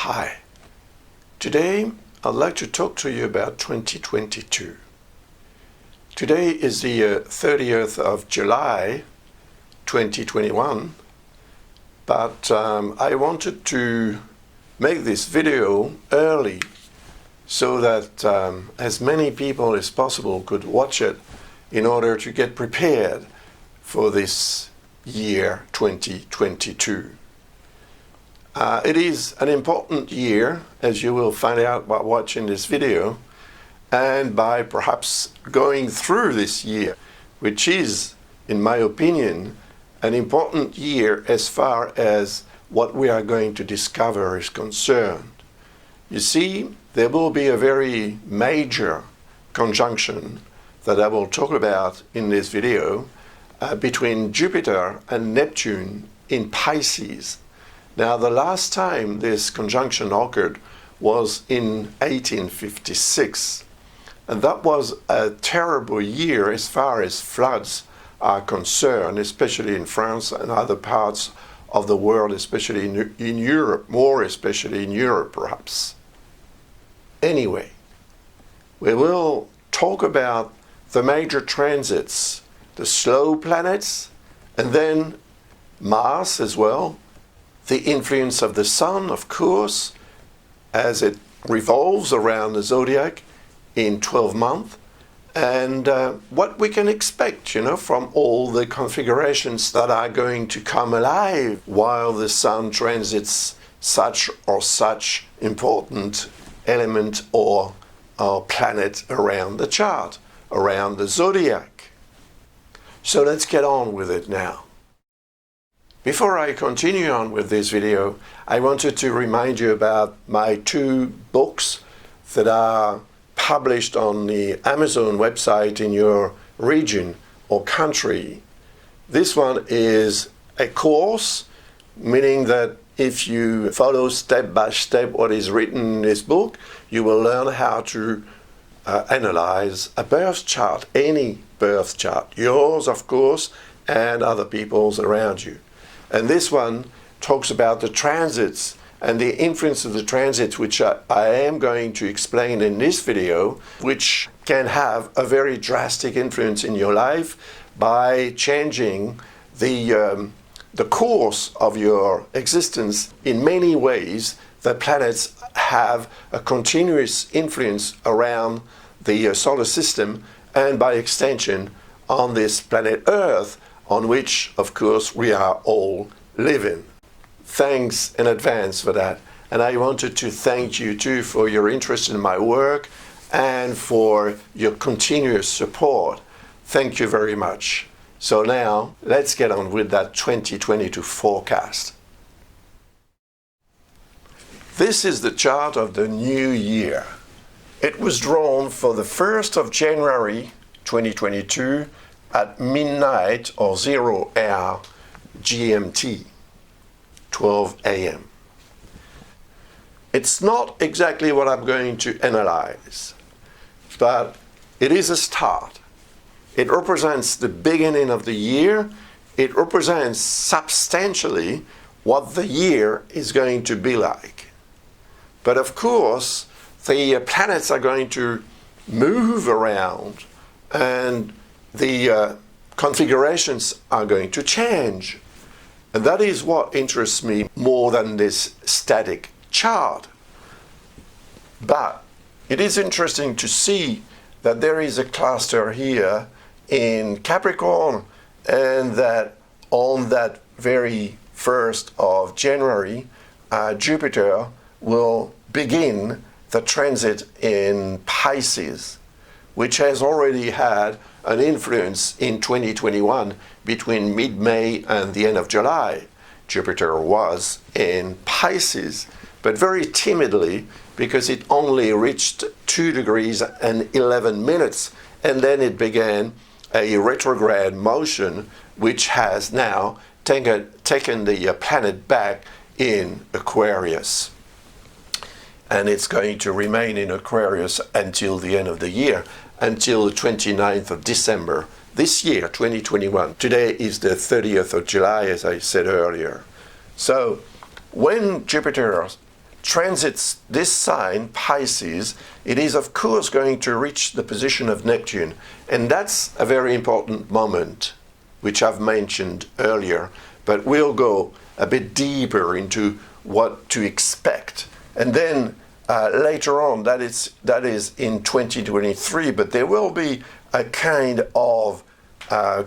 Hi. Today I'd like to talk to you about 2022. Today is the 30th of July 2021, but I wanted to make this video early so that as many people as possible could watch it in order to get prepared for this year 2022. It is an important year, as you will find out by watching this video, and by perhaps going through this year, which is, in my opinion, an important year as far as what we are going to discover is concerned. You see, there will be a very major conjunction that I will talk about in this video between Jupiter and Neptune in Pisces. Now, the last time this conjunction occurred was in 1856, and that was a terrible year as far as floods are concerned, especially in France and other parts of the world, especially in Europe, more especially in Europe perhaps. Anyway, we will talk about the major transits, the slow planets, and then Mars as well, the influence of the Sun, of course, as it revolves around the zodiac in 12 months, and what we can expect, from all the configurations that are going to come alive while the Sun transits such or such important element or planet around the chart, around the zodiac. So let's get on with it now. Before I continue on with this video, I wanted to remind you about my two books that are published on the Amazon website in your region or country. This one is a course, meaning that if you follow step by step what is written in this book, you will learn how to analyze a birth chart, any birth chart, yours of course, and other people's around you. And this one talks about the transits and the influence of the transits, which I am going to explain in this video, which can have a very drastic influence in your life by changing the course of your existence in many ways. The planets have a continuous influence around the solar system and by extension on this planet Earth, on which, of course, we are all living. Thanks in advance for that. And I wanted to thank you too for your interest in my work and for your continuous support. Thank you very much. So now, let's get on with that 2022 forecast. This is the chart of the new year. It was drawn for the 1st of January 2022 at midnight or 0 hour GMT, 12 a.m. It's not exactly what I'm going to analyze, but it is a start. It represents the beginning of the year. It represents substantially what the year is going to be like. But of course, the planets are going to move around and the configurations are going to change. And that is what interests me more than this static chart. But it is interesting to see that there is a cluster here in Capricorn, and that on that very 1st of January, Jupiter will begin the transit in Pisces, which has already had an influence in 2021 between mid-May and the end of July. Jupiter was in Pisces, but very timidly, because it only reached 2 degrees and 11 minutes, and then it began a retrograde motion, which has now taken the planet back in Aquarius. And it's going to remain in Aquarius until the end of the year, until the 29th of December this year, 2021. Today is the 30th of July, as I said earlier. So when Jupiter transits this sign, Pisces, it is of course going to reach the position of Neptune. And that's a very important moment, which I've mentioned earlier, but we'll go a bit deeper into what to expect. And then later on, that is in 2023, but there will be a kind of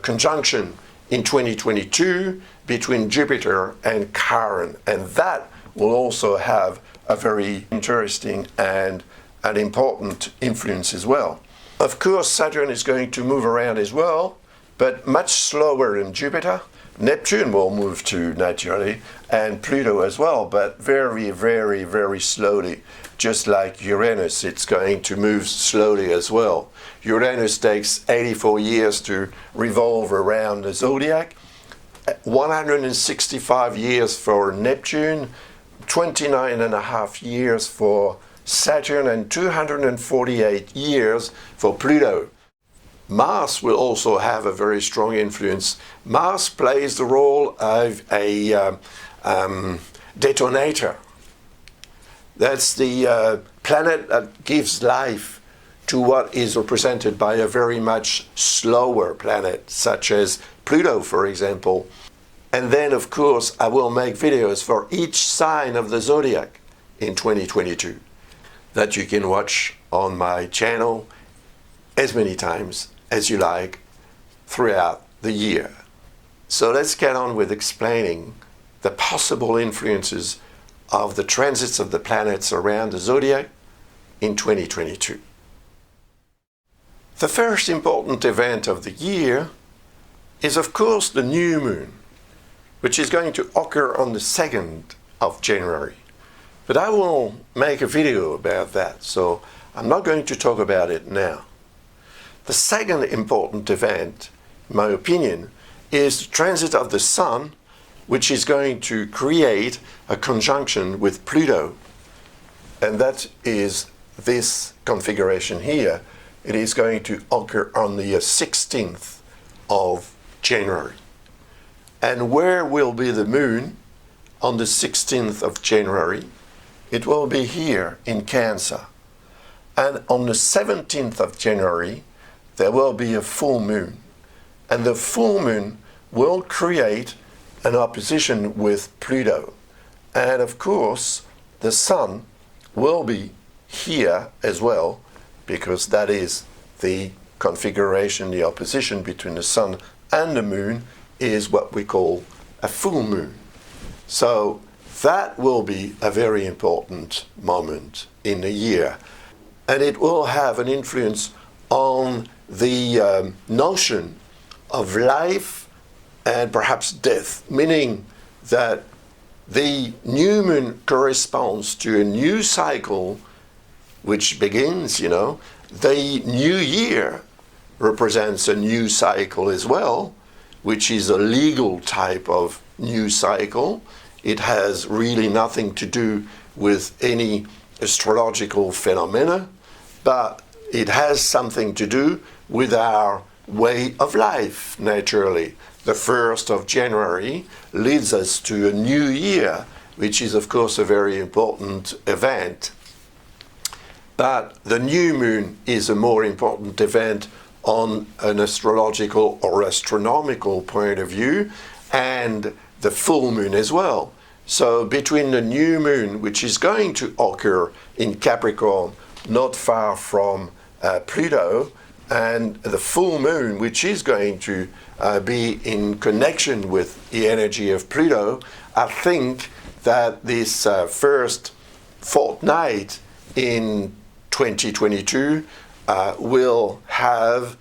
conjunction in 2022 between Jupiter and Chiron, and that will also have a very interesting and an important influence as well. Of course, Saturn is going to move around as well, but much slower than Jupiter. Neptune will move too, naturally, and Pluto as well, but very, very, very slowly. Just like Uranus, it's going to move slowly as well. Uranus takes 84 years to revolve around the zodiac, 165 years for Neptune, 29 and a half years for Saturn, and 248 years for Pluto. Mars will also have a very strong influence. Mars plays the role of a detonator. That's the planet that gives life to what is represented by a very much slower planet, such as Pluto, for example. And then, of course, I will make videos for each sign of the zodiac in 2022 that you can watch on my channel as many times as you like throughout the year. So let's get on with explaining the possible influences of the transits of the planets around the zodiac in 2022. The first important event of the year is, of course, the new moon, which is going to occur on the 2nd of January. But I will make a video about that, so I'm not going to talk about it now. The second important event, in my opinion, is the transit of the Sun, which is going to create a conjunction with Pluto. And that is this configuration here. It is going to occur on the 16th of January. And where will be the moon on the 16th of January? It will be here in Cancer. And on the 17th of January, there will be a full moon. And the full moon will create an opposition with Pluto. And of course, the Sun will be here as well, because that is the configuration, the opposition between the Sun and the Moon is what we call a full moon. So that will be a very important moment in the year. And it will have an influence on the notion of life and perhaps death, meaning that the new moon corresponds to a new cycle which begins, the new year represents a new cycle as well, which is a legal type of new cycle. It has really nothing to do with any astrological phenomena, but it has something to do with our way of life, naturally. The 1st of January leads us to a new year, which is, of course, a very important event. But the new moon is a more important event on an astrological or astronomical point of view, and the full moon as well. So between the new moon, which is going to occur in Capricorn, not far from Pluto, and the full moon, which is going to be in connection with the energy of Pluto, I think that this first fortnight in 2022 will have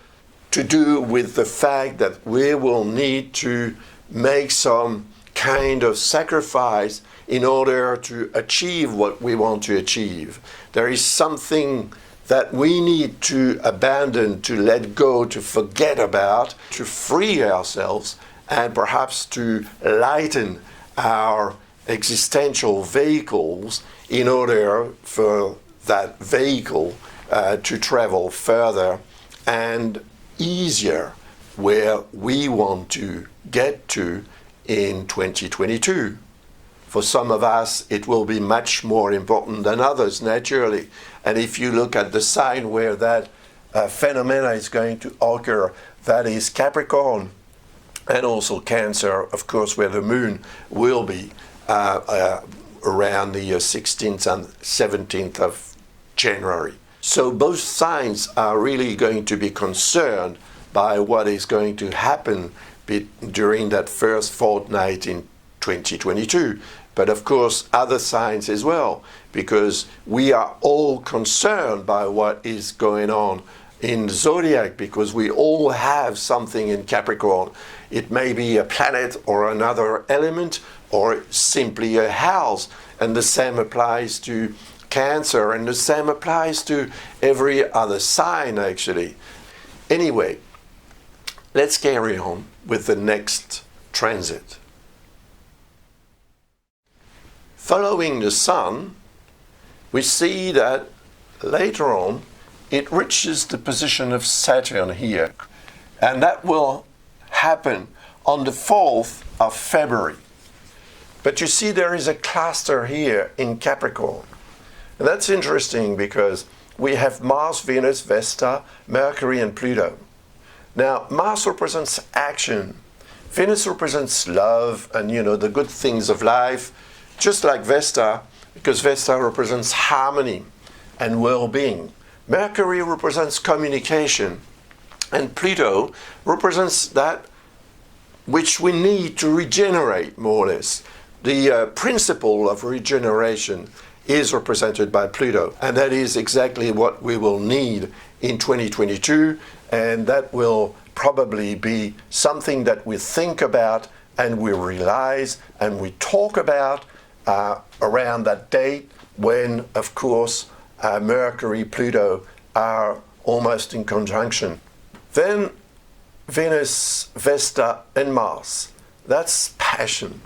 to do with the fact that we will need to make some kind of sacrifice in order to achieve what we want to achieve. There is something that we need to abandon, to let go, to forget about, to free ourselves, and perhaps to lighten our existential vehicles in order for that vehicle to travel further and easier where we want to get to in 2022. For some of us, it will be much more important than others, naturally. And if you look at the sign where that phenomena is going to occur, that is Capricorn, and also Cancer, of course, where the moon will be around the 16th and 17th of January. So both signs are really going to be concerned by what is going to happen during that first fortnight in 2022. But of course, other signs as well, because we are all concerned by what is going on in the zodiac, because we all have something in Capricorn. It may be a planet or another element, or simply a house, and the same applies to Cancer, and the same applies to every other sign, actually. Anyway, let's carry on with the next transit. Following the Sun, we see that later on it reaches the position of Saturn here, and that will happen on the 4th of February. But you see there is a cluster here in Capricorn. And that's interesting because we have Mars, Venus, Vesta, Mercury, and Pluto. Now, Mars represents action. Venus represents love and, the good things of life, just like Vesta, because Vesta represents harmony and well-being. Mercury represents communication, and Pluto represents that which we need to regenerate, more or less. The principle of regeneration is represented by Pluto, and that is exactly what we will need in 2022, and that will probably be something that we think about and we realize and we talk about around that date when, of course, Mercury, Pluto are almost in conjunction. Then Venus, Vesta, and Mars. That's passion.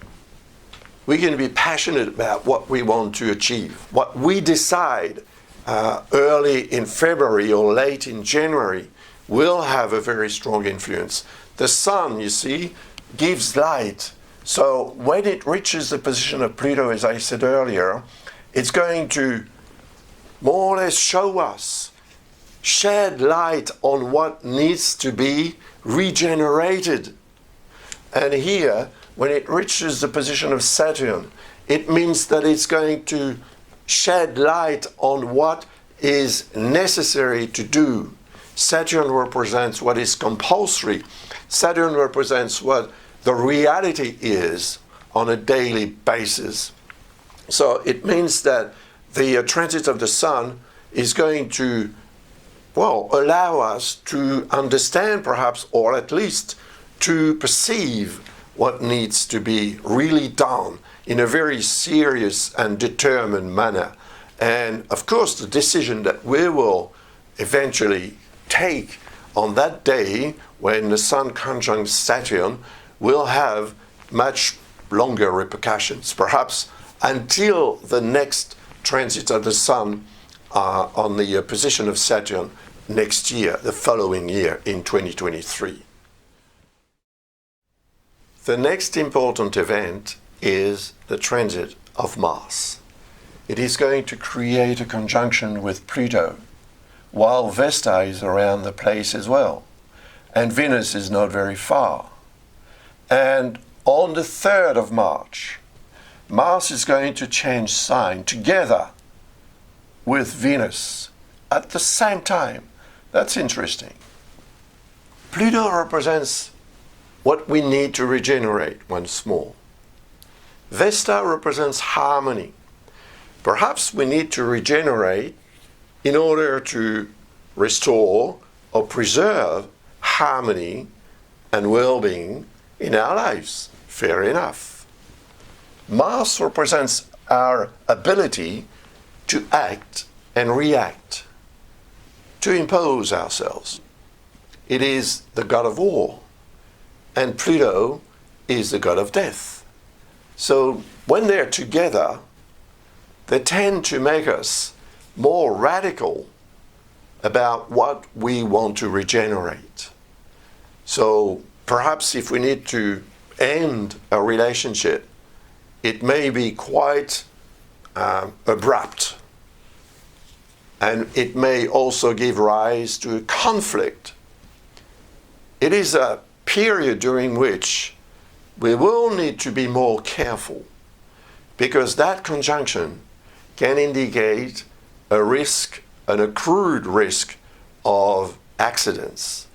We're going to be passionate about what we want to achieve. What we decide early in February or late in January will have a very strong influence. The Sun, you see, gives light. So when it reaches the position of Pluto, as I said earlier, it's going to more or less show us, shed light on what needs to be regenerated. And here, when it reaches the position of Saturn, it means that it's going to shed light on what is necessary to do. Saturn represents what is compulsory. Saturn represents what the reality is on a daily basis. So it means that the transit of the Sun is going to, allow us to understand perhaps, or at least to perceive what needs to be really done in a very serious and determined manner. And of course, the decision that we will eventually take on that day when the Sun conjuncts Saturn will have much longer repercussions, perhaps until the next transit of the Sun on the position of Saturn next year, the following year in 2023. The next important event is the transit of Mars. It is going to create a conjunction with Pluto, while Vesta is around the place as well, and Venus is not very far. And on the 3rd of March, Mars is going to change sign together with Venus at the same time. That's interesting. Pluto represents what we need to regenerate once more. Vesta represents harmony. Perhaps we need to regenerate in order to restore or preserve harmony and well-being in our lives. Fair enough. Mars represents our ability to act and react, to impose ourselves. It is the god of war, and Pluto is the god of death. So when they're together, they tend to make us more radical about what we want to regenerate. So perhaps if we need to end a relationship, it may be quite abrupt, and it may also give rise to a conflict. It is a period during which we will need to be more careful, because that conjunction can indicate a risk, an accrued risk of accidents.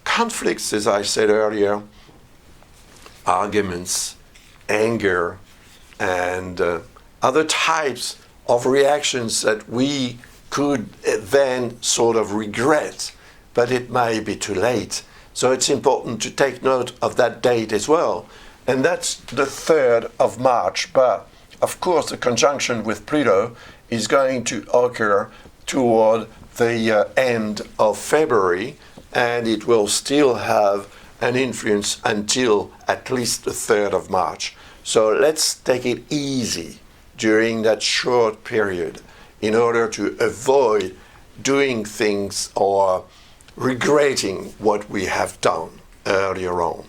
Conflicts, as I said earlier, arguments, anger, and other types of reactions that we could then sort of regret, but it may be too late. So it's important to take note of that date as well. And that's the 3rd of March. But of course, the conjunction with Pluto is going to occur toward the end of February, and it will still have an influence until at least the 3rd of March. So let's take it easy during that short period in order to avoid doing things or regretting what we have done earlier on.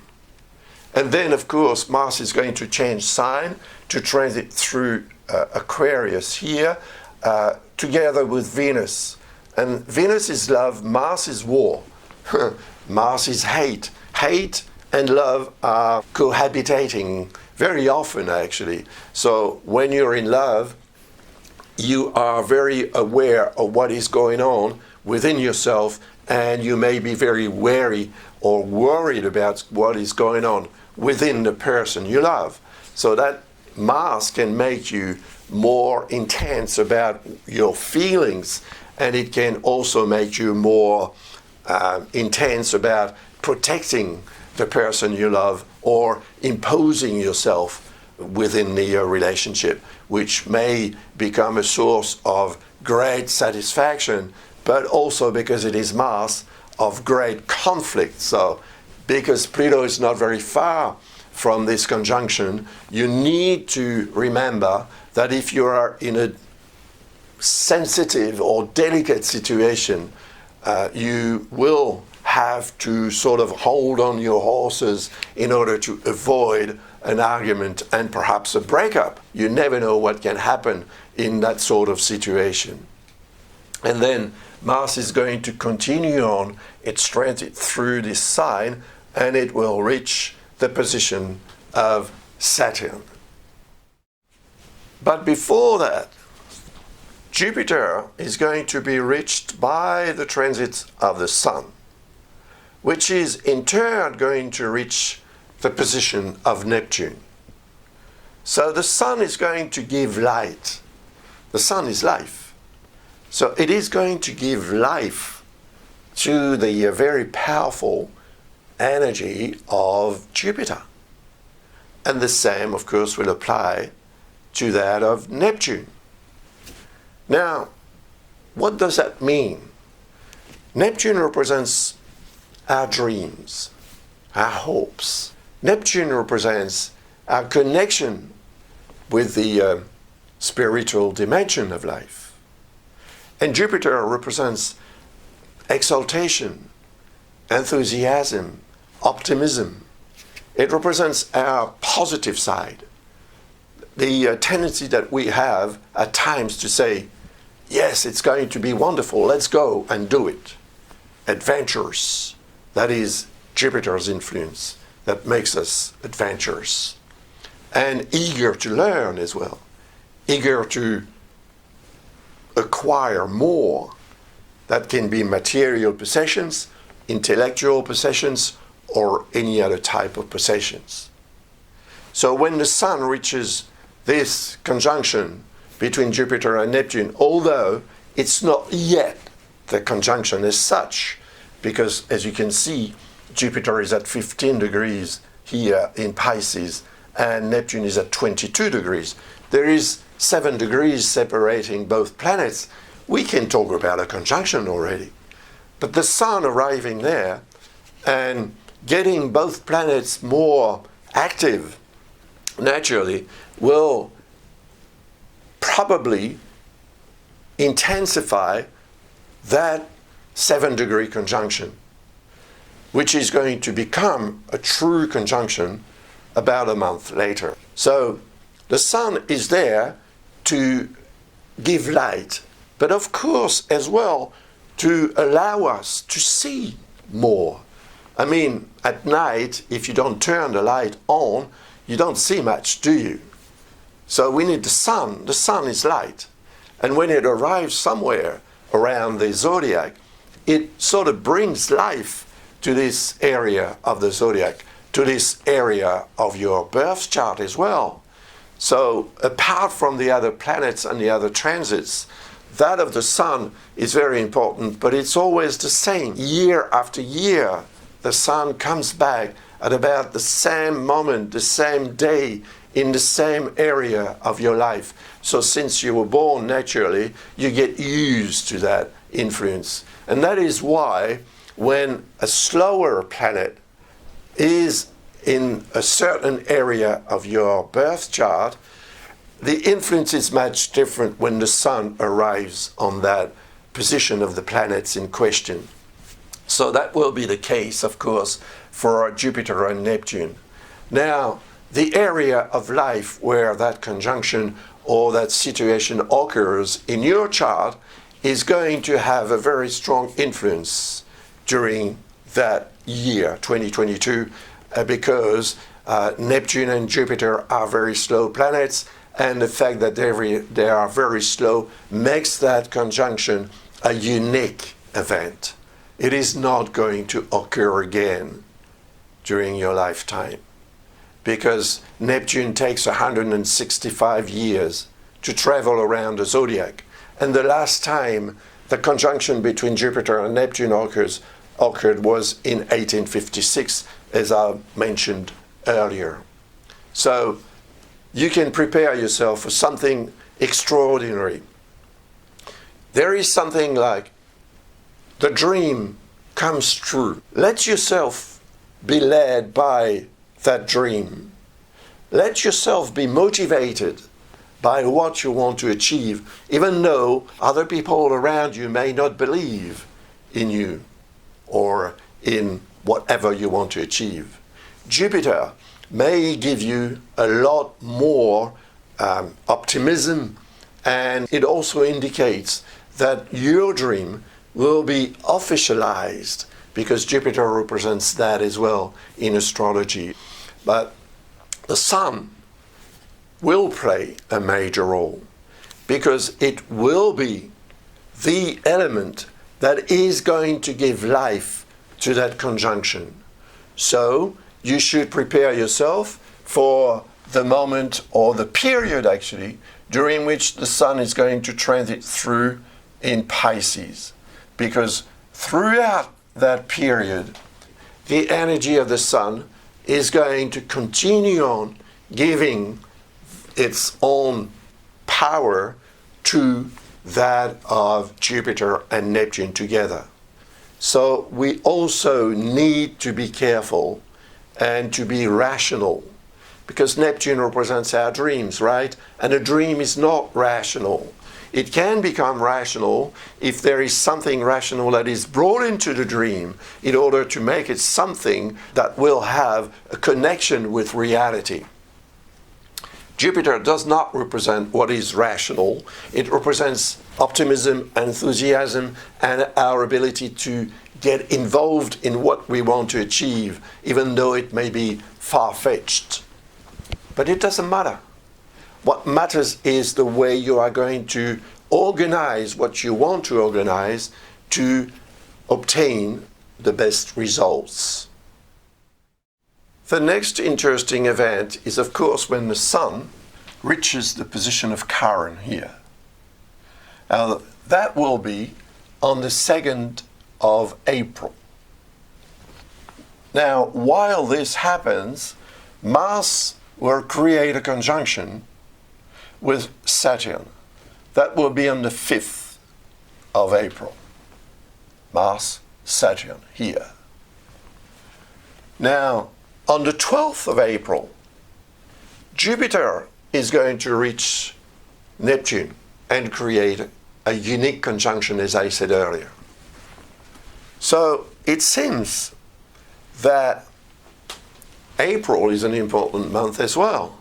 And then, of course, Mars is going to change sign to transit through Aquarius here, together with Venus. And Venus is love, Mars is war. Mars is hate. Hate and love are cohabitating very often, actually. So when you're in love, you are very aware of what is going on within yourself, and you may be very wary or worried about what is going on within the person you love. So that Mars can make you more intense about your feelings, and it can also make you more intense about protecting the person you love or imposing yourself within the relationship, which may become a source of great satisfaction, but also, because it is Mars, of great conflict. So because Pluto is not very far from this conjunction, you need to remember that if you are in a sensitive or delicate situation, you will have to sort of hold on your horses in order to avoid an argument and perhaps a breakup. You never know what can happen in that sort of situation. And then Mars is going to continue on its transit through this sign, and it will reach the position of Saturn. But before that, Jupiter is going to be reached by the transit of the Sun, which is in turn going to reach the position of Neptune. So the Sun is going to give light. The Sun is life. So it is going to give life to the very powerful energy of Jupiter. And the same, of course, will apply to that of Neptune. Now, what does that mean? Neptune represents our dreams, our hopes. Neptune represents our connection with the spiritual dimension of life. And Jupiter represents exaltation, enthusiasm, optimism. It represents our positive side. The tendency that we have at times to say, yes, it's going to be wonderful, let's go and do it. Adventurous. That is Jupiter's influence that makes us adventurous. And eager to learn as well. Eager to acquire more. That can be material possessions, intellectual possessions, or any other type of possessions. So when the Sun reaches this conjunction between Jupiter and Neptune, although it's not yet the conjunction as such, because as you can see, Jupiter is at 15 degrees here in Pisces, and Neptune is at 22 degrees. There is 7 degrees separating both planets. We can talk about a conjunction already. But the Sun arriving there and getting both planets more active naturally will probably intensify that 7-degree conjunction, which is going to become a true conjunction about a month later. So The sun is there to give light, but of course as well to allow us to see more. I mean, at night, if you don't turn the light on, you don't see much, do you? So we need the sun. The sun is light. And when it arrives somewhere around the zodiac, it sort of brings life to this area of the zodiac, to this area of your birth chart as well. So apart from the other planets and the other transits, that of the sun is very important, but it's always the same. Year after year, the sun comes back at about the same moment, the same day, in the same area of your life. So since you were born naturally, you get used to that influence. And that is why when a slower planet is in a certain area of your birth chart, the influence is much different when the sun arrives on that position of the planets in question. So that will be the case, of course, for Jupiter and Neptune. Now, the area of life where that conjunction or that situation occurs in your chart is going to have a very strong influence during that year, 2022, because Neptune and Jupiter are very slow planets, and the fact that they are very slow makes that conjunction a unique event. It is not going to occur again during your lifetime, because Neptune takes 165 years to travel around the zodiac. And the last time the conjunction between Jupiter and Neptune occurred was in 1856, as I mentioned earlier. So you can prepare yourself for something extraordinary. There is something like the dream comes true. Let yourself be led by that dream. Let yourself be motivated by what you want to achieve, even though other people around you may not believe in you or in whatever you want to achieve. Jupiter may give you a lot more optimism, and it also indicates that your dream will be officialized, because Jupiter represents that as well in astrology. But the sun will play a major role, because it will be the element that is going to give life to that conjunction. So you should prepare yourself for the moment, or the period actually, during which the sun is going to transit through in Pisces. Because throughout that period, the energy of the sun is going to continue on giving its own power to that of Jupiter and Neptune together. So we also need to be careful and to be rational, because Neptune represents our dreams, right? And a dream is not rational. It can become rational if there is something rational that is brought into the dream in order to make it something that will have a connection with reality. Jupiter does not represent what is rational. It represents optimism, enthusiasm, and our ability to get involved in what we want to achieve, even though it may be far-fetched. But it doesn't matter. What matters is the way you are going to organize what you want to organize to obtain the best results. The next interesting event is, of course, when the sun reaches the position of Chiron here. Now, that will be on the 2nd of April. Now, while this happens, Mars will create a conjunction with Saturn. That will be on the 5th of April. Mars, Saturn, here. Now, on the 12th of April, Jupiter is going to reach Neptune and create a unique conjunction, as I said earlier. So it seems that April is an important month as well.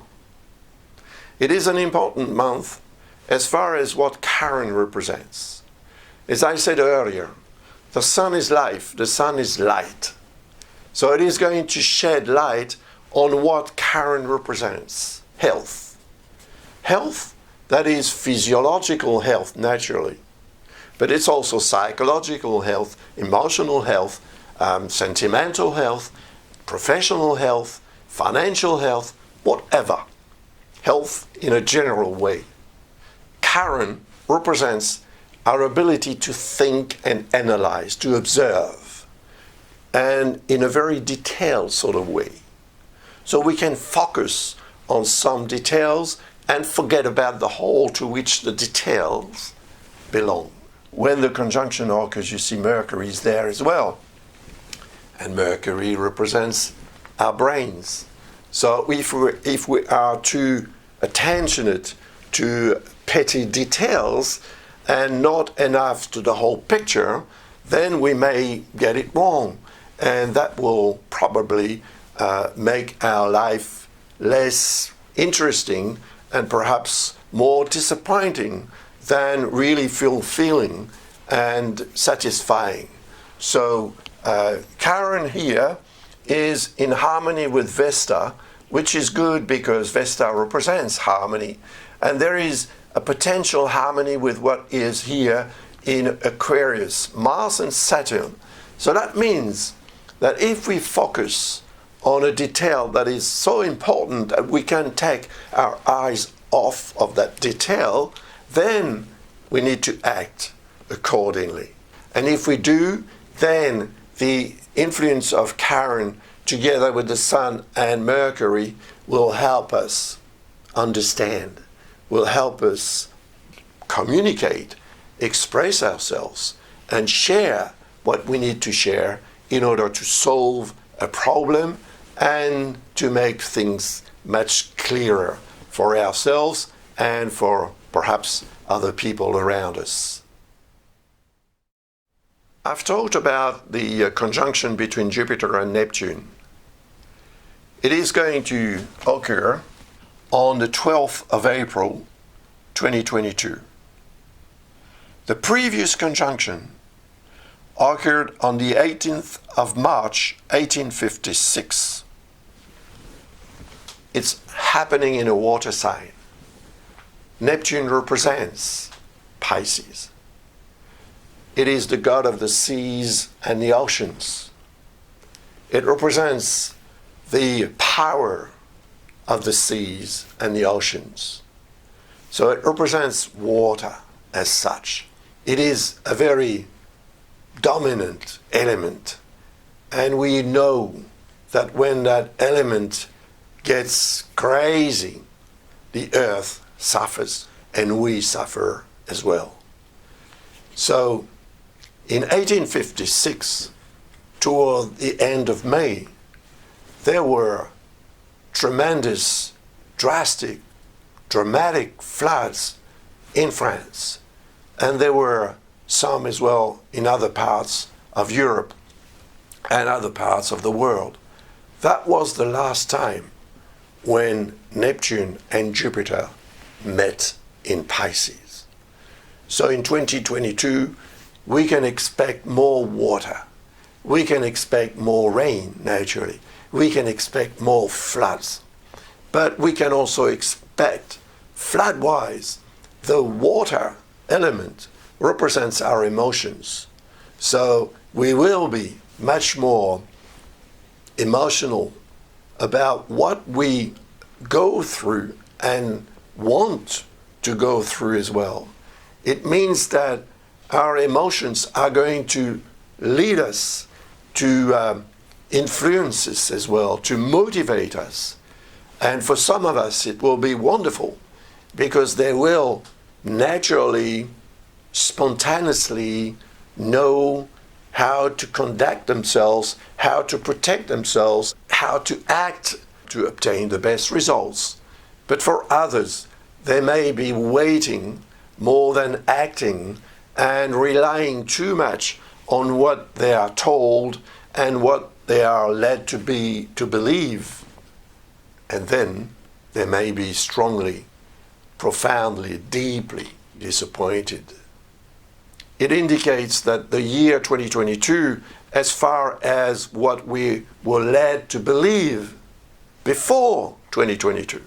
it is an important month as far as what Chiron represents. As I said earlier, the sun is life, the sun is light. So it is going to shed light on what Chiron represents. Health. Health, that is physiological health naturally. But it's also psychological health, emotional health, sentimental health, professional health, financial health, whatever. Health in a general way. Chiron represents our ability to think and analyze, to observe, and in a very detailed sort of way. So we can focus on some details and forget about the whole to which the details belong. When the conjunction occurs, you see Mercury is there as well. And Mercury represents our brains. So if we are too attentionate to petty details and not enough to the whole picture, then we may get it wrong. And that will probably make our life less interesting and perhaps more disappointing than really fulfilling and satisfying. So Chiron here is in harmony with Vesta, which is good because Vesta represents harmony. And there is a potential harmony with what is here in Aquarius, Mars and Saturn. So that means that if we focus on a detail that is so important that we can take our eyes off of that detail, then we need to act accordingly. And if we do, then the influence of Chiron together with the Sun and Mercury will help us understand, will help us communicate, express ourselves, and share what we need to share in order to solve a problem and to make things much clearer for ourselves and for perhaps other people around us. I've talked about the conjunction between Jupiter and Neptune. It is going to occur on the 12th of April 2022. The previous conjunction occurred on the 18th of March 1856. It's happening in a water sign. Neptune represents Pisces. It is the god of the seas and the oceans. It represents the power of the seas and the oceans. So it represents water as such. It is a very dominant element. And we know that when that element gets crazy, the earth suffers and we suffer as well. So in 1856, toward the end of May, there were tremendous, drastic, dramatic floods in France. And there were some as well in other parts of Europe and other parts of the world. That was the last time when Neptune and Jupiter met in Pisces. So in 2022, we can expect more water. We can expect more rain, naturally. We can expect more floods. But we can also expect, flood-wise, the water element represents our emotions. So we will be much more emotional about what we go through and want to go through as well. It means that our emotions are going to lead us to influences as well, to motivate us. And for some of us, it will be wonderful because they will naturally, spontaneously know how to conduct themselves, how to protect themselves, how to act to obtain the best results. But for others, they may be waiting more than acting and relying too much on what they are told and what they are led to believe. And then they may be strongly profoundly, deeply disappointed. It indicates that the year 2022, as far as what we were led to believe before 2022,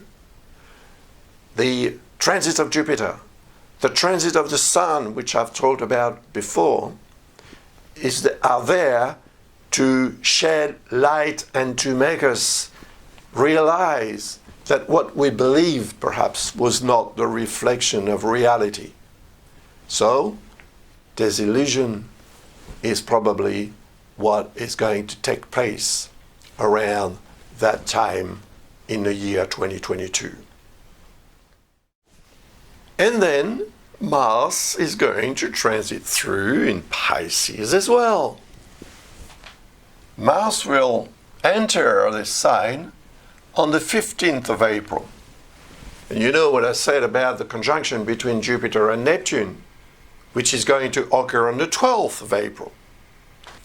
the transit of Jupiter, the transit of the Sun, which I've talked about before, are there to shed light and to make us realize that what we believed perhaps was not the reflection of reality. So, disillusion is probably what is going to take place around that time in the year 2022. And then Mars is going to transit through in Pisces as well. Mars will enter this sign on the 15th of April. And you know what I said about the conjunction between Jupiter and Neptune, which is going to occur on the 12th of April.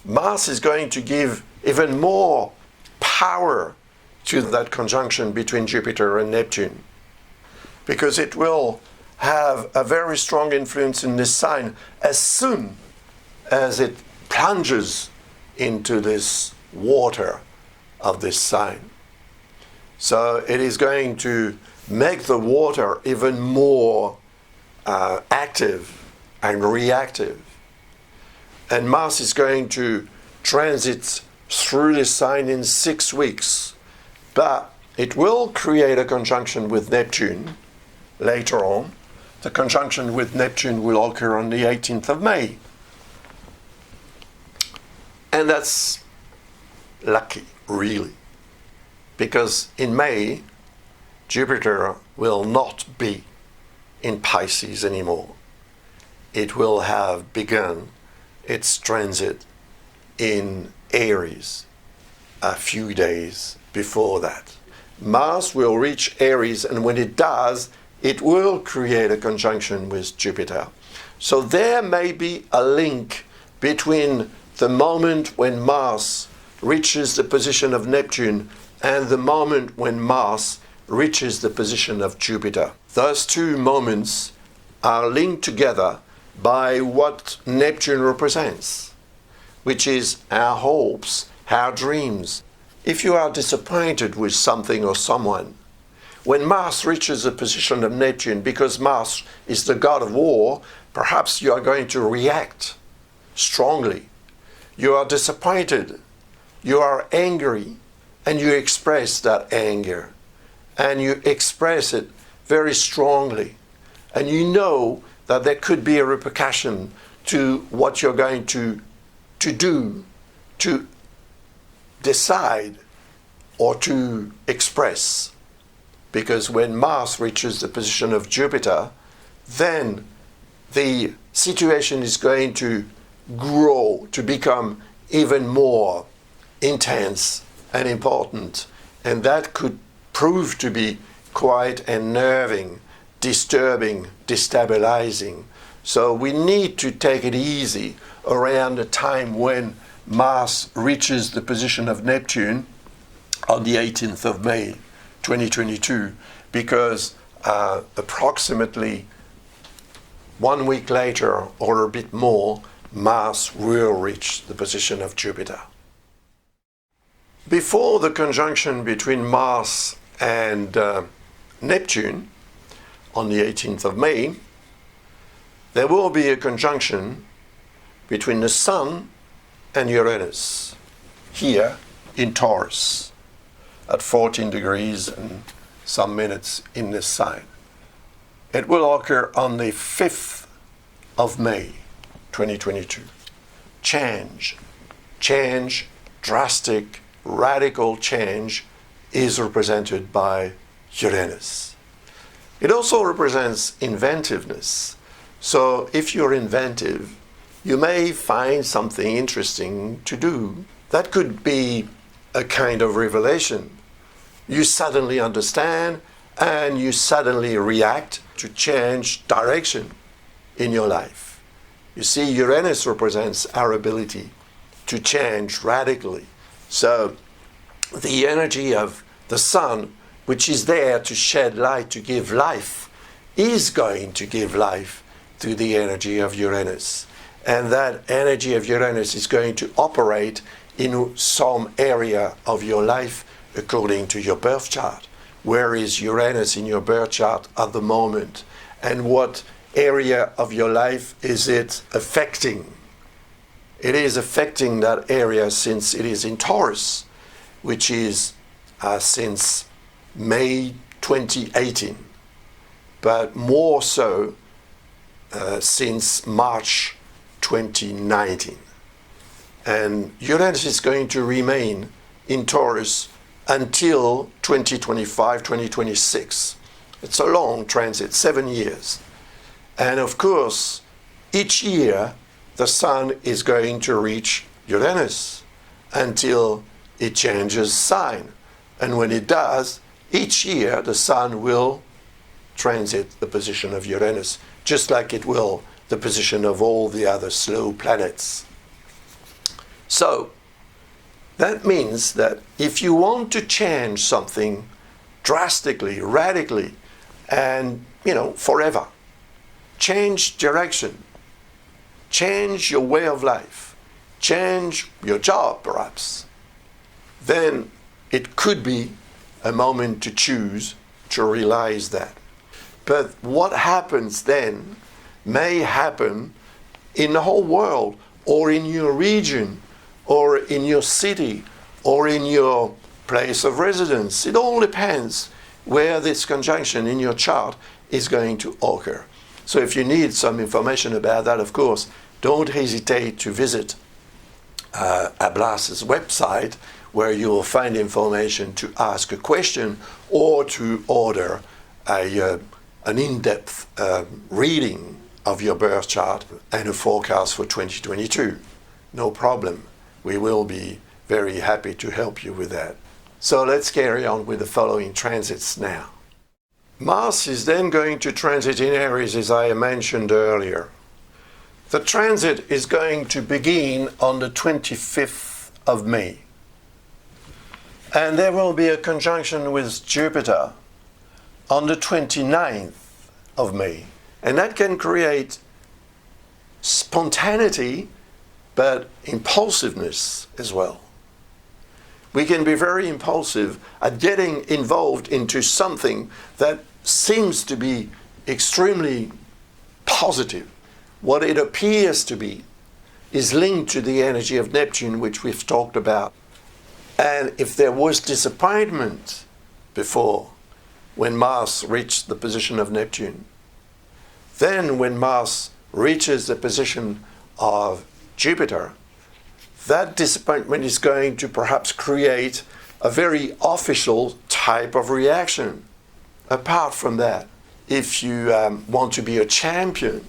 Mars is going to give even more power to that conjunction between Jupiter and Neptune, because it will have a very strong influence in this sign as soon as it plunges into this water of this sign. So it is going to make the water even more active and reactive. And Mars is going to transit through this sign in 6 weeks. But it will create a conjunction with Neptune later on. The conjunction with Neptune will occur on the 18th of May. And that's lucky, really. Because in May, Jupiter will not be in Pisces anymore. It will have begun its transit in Aries a few days before that. Mars will reach Aries, and when it does, it will create a conjunction with Jupiter. So there may be a link between the moment when Mars reaches the position of Neptune and the moment when Mars reaches the position of Jupiter. Those two moments are linked together by what Neptune represents, which is our hopes, our dreams. If you are disappointed with something or someone, when Mars reaches the position of Neptune, because Mars is the god of war, perhaps you are going to react strongly. You are disappointed, you are angry, and you express that anger. And you express it very strongly. And you know that there could be a repercussion to what you're going to do, to decide, or to express. Because when Mars reaches the position of Jupiter, then the situation is going to grow, to become even more intense and important. And that could prove to be quite unnerving, disturbing, destabilizing. So we need to take it easy around the time when Mars reaches the position of Neptune on the 18th of May, 2022, because approximately 1 week later or a bit more, Mars will reach the position of Jupiter. Before the conjunction between Mars and Neptune on the 18th of May, there will be a conjunction between the Sun and Uranus here in Taurus at 14 degrees and some minutes in this sign. It will occur on the 5th of May, 2022. Change, drastic, radical change is represented by Uranus. It also represents inventiveness. So if you're inventive, you may find something interesting to do. That could be a kind of revelation. You suddenly understand and you suddenly react to change direction in your life. You see, Uranus represents our ability to change radically. So the energy of the Sun, which is there to shed light, to give life, is going to give life to the energy of Uranus. And that energy of Uranus is going to operate in some area of your life according to your birth chart. Where is Uranus in your birth chart at the moment? And what area of your life is it affecting? It is affecting that area since it is in Taurus, which is since May 2018, but more so since March 2019. And Uranus is going to remain in Taurus until 2025, 2026. It's a long transit, 7 years. And of course, each year the Sun is going to reach Uranus until it changes sign. And when it does, each year the Sun will transit the position of Uranus, just like it will the position of all the other slow planets. So, that means that if you want to change something drastically, radically, and, forever, change direction, change your way of life, change your job perhaps, then it could be a moment to choose to realize that. But what happens then may happen in the whole world, or in your region, or in your city, or in your place of residence. It all depends where this conjunction in your chart is going to occur. So if you need some information about that, of course, don't hesitate to visit Ablas's website, where you will find information to ask a question or to order an in-depth reading of your birth chart and a forecast for 2022. No problem. We will be very happy to help you with that. So let's carry on with the following transits now. Mars is then going to transit in Aries, as I mentioned earlier. The transit is going to begin on the 25th of May. And there will be a conjunction with Jupiter on the 29th of May. And that can create spontaneity, but impulsiveness as well. We can be very impulsive at getting involved into something that seems to be extremely positive. What it appears to be is linked to the energy of Neptune, which we've talked about. And if there was disappointment before, when Mars reached the position of Neptune, then when Mars reaches the position of Jupiter, that disappointment is going to perhaps create a very official type of reaction. Apart from that, if you want to be a champion,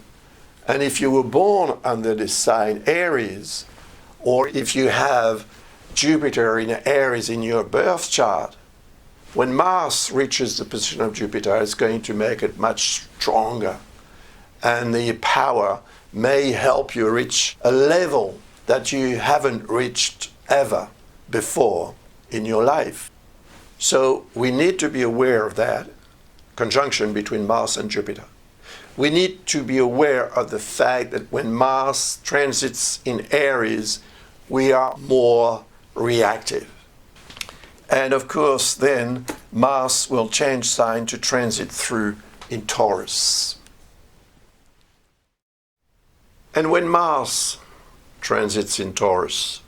and if you were born under this sign Aries, or if you have Jupiter in Aries in your birth chart, when Mars reaches the position of Jupiter, it's going to make it much stronger. And the power may help you reach a level that you haven't reached ever before in your life. So we need to be aware of that conjunction between Mars and Jupiter. We need to be aware of the fact that when Mars transits in Aries, we are more reactive. And of course, then Mars will change sign to transit through in Taurus. And when Mars transits in Taurus,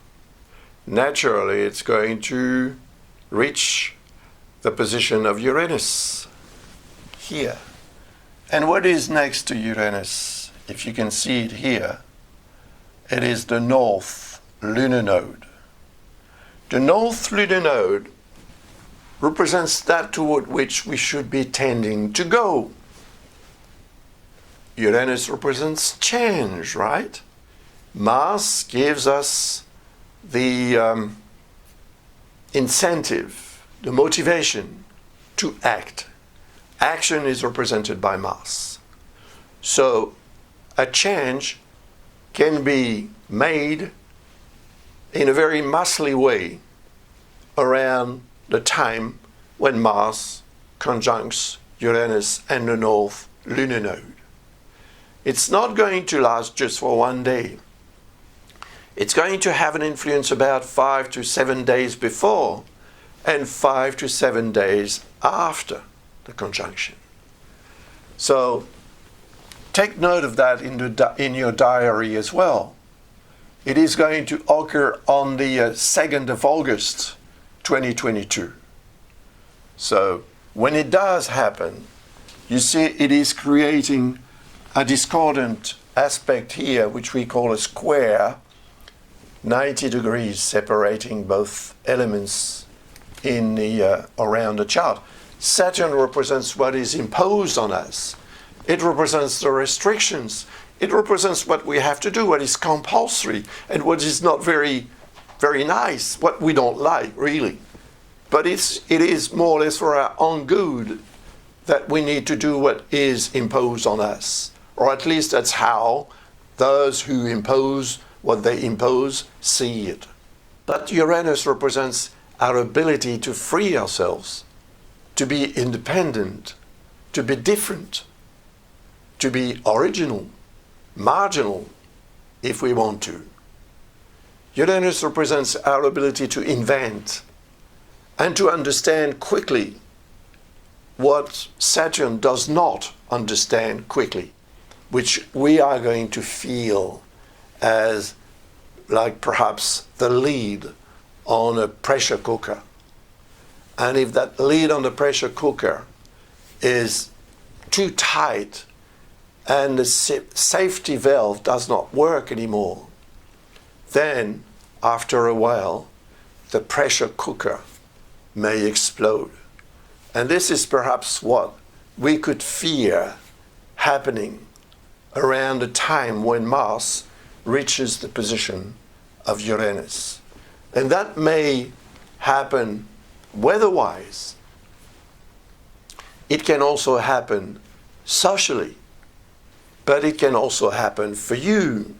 naturally it's going to reach the position of Uranus here. And what is next to Uranus? If you can see it here, it is the North Lunar Node. The North Lunar Node represents that toward which we should be tending to go. Uranus represents change, right? Mars gives us the incentive, the motivation to act. Action is represented by Mars. So a change can be made in a very muscly way around the time when Mars conjuncts Uranus and the North lunar node. It's not going to last just for one day. It's going to have an influence about 5 to 7 days before and 5 to 7 days after the conjunction. So take note of that in your diary as well. It is going to occur on the 2nd of August 2022. So when it does happen, you see it is creating a discordant aspect here, which we call a square, 90 degrees separating both elements in the around the chart. Saturn represents what is imposed on us. It represents the restrictions. It represents what we have to do, what is compulsory, and what is not very, very nice, what we don't like, really. But it is more or less for our own good that we need to do what is imposed on us. Or at least that's how those who impose what they impose see it. But Uranus represents our ability to free ourselves, to be independent, to be different, to be original, marginal, if we want to. Uranus represents our ability to invent and to understand quickly what Saturn does not understand quickly, which we are going to feel as like perhaps the lid on a pressure cooker. And if that lid on the pressure cooker is too tight and the safety valve does not work anymore, then after a while the pressure cooker may explode. And this is perhaps what we could fear happening around the time when Mars reaches the position of Uranus. And that may happen weather-wise. It can also happen socially, but it can also happen for you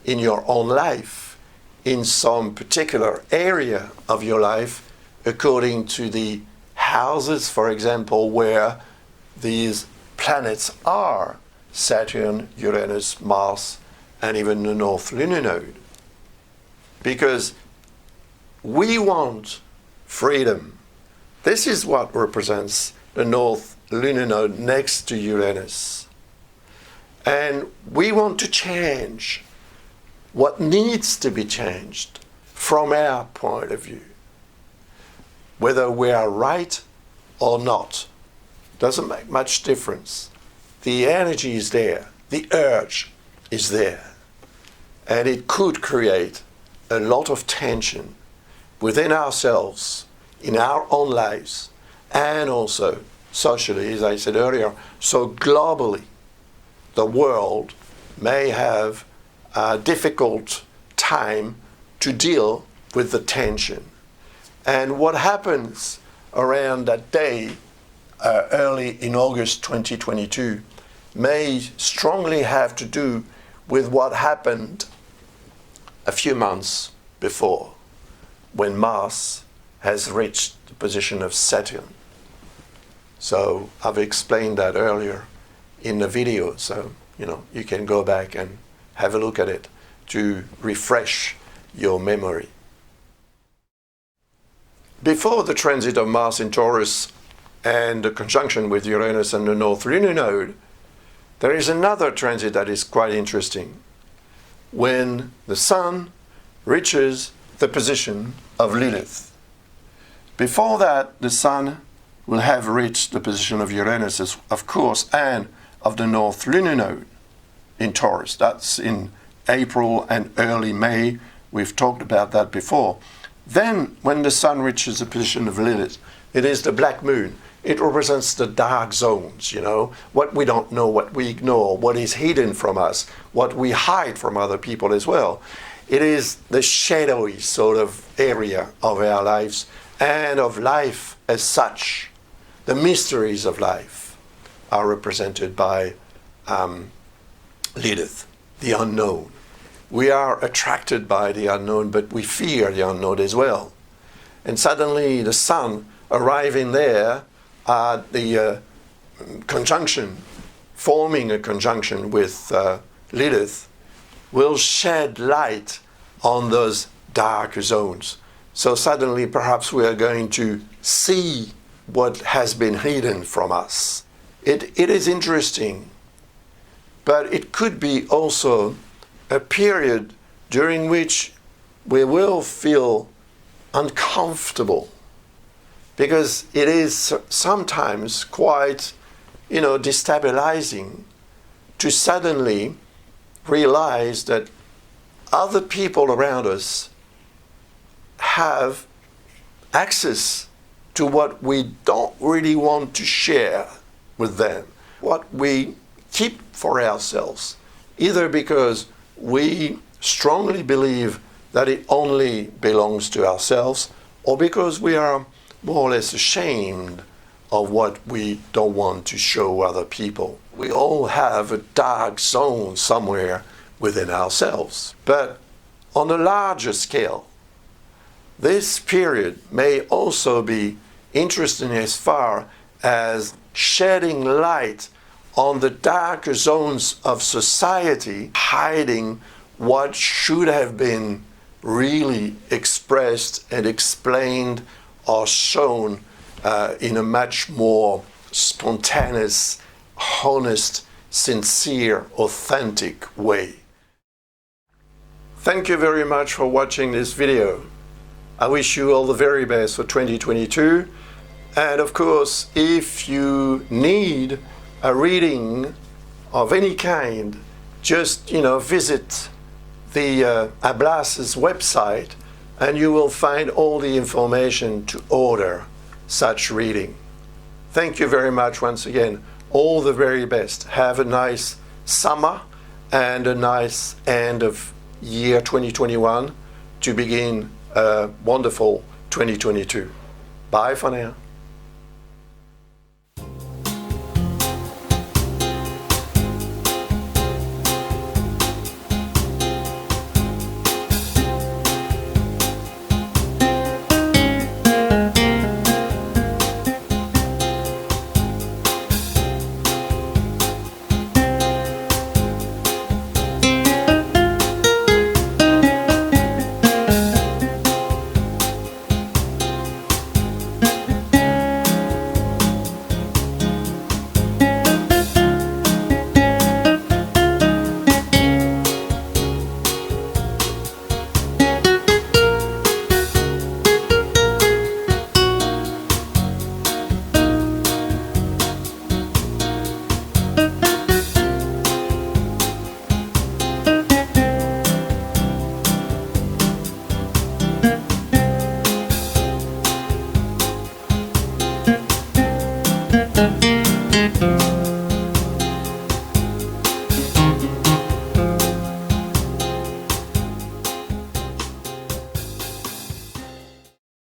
in your own life, in some particular area of your life, according to the houses, for example, where these planets are: Saturn, Uranus, Mars, and even the North Lunar Node. Because we want freedom. This is what represents the North Lunar Node next to Uranus. And we want to change what needs to be changed from our point of view. Whether we are right or not doesn't make much difference. The energy is there, the urge is there, and it could create a lot of tension within ourselves, in our own lives, and also socially, as I said earlier. So globally, the world may have a difficult time to deal with the tension. And what happens around that day, early in August 2022, may strongly have to do with what happened a few months before, when Mars has reached the position of Saturn. So I've explained that earlier in the video, so you can go back and have a look at it to refresh your memory. Before the transit of Mars in Taurus and the conjunction with Uranus and the North Lunar Node, there is another transit that is quite interesting, when the Sun reaches the position of Lilith. Before that, the Sun will have reached the position of Uranus, of course, and of the North Lunar Node in Taurus. That's in April and early May. We've talked about that before. Then, when the Sun reaches the position of Lilith, it is the black moon. It represents the dark zones, what we don't know, what we ignore, what is hidden from us, what we hide from other people as well. It is the shadowy sort of area of our lives and of life as such. The mysteries of life are represented by Lilith, the unknown. We are attracted by the unknown, but we fear the unknown as well. And suddenly the Sun arriving there at the conjunction forming a conjunction with Lilith, will shed light on those dark zones. So suddenly perhaps we are going to see what has been hidden from us. It is interesting, but it could be also a period during which we will feel uncomfortable, because it is sometimes quite, destabilizing to suddenly realize that other people around us have access to what we don't really want to share with them, what we keep for ourselves, either because we strongly believe that it only belongs to ourselves, or because we are more or less ashamed of what we don't want to show other people. We all have a dark zone somewhere within ourselves. But on a larger scale, this period may also be interesting as far as shedding light on the darker zones of society, hiding what should have been really expressed and explained or shown in a much more spontaneous, honest, sincere, authentic way. Thank you very much for watching this video. I wish you all the very best for 2022. And of course, if you need a reading of any kind, just visit the Ablas's website, and you will find all the information to order such reading. Thank you very much once again. All the very best. Have a nice summer and a nice end of year 2021 to begin a wonderful 2022. Bye for now.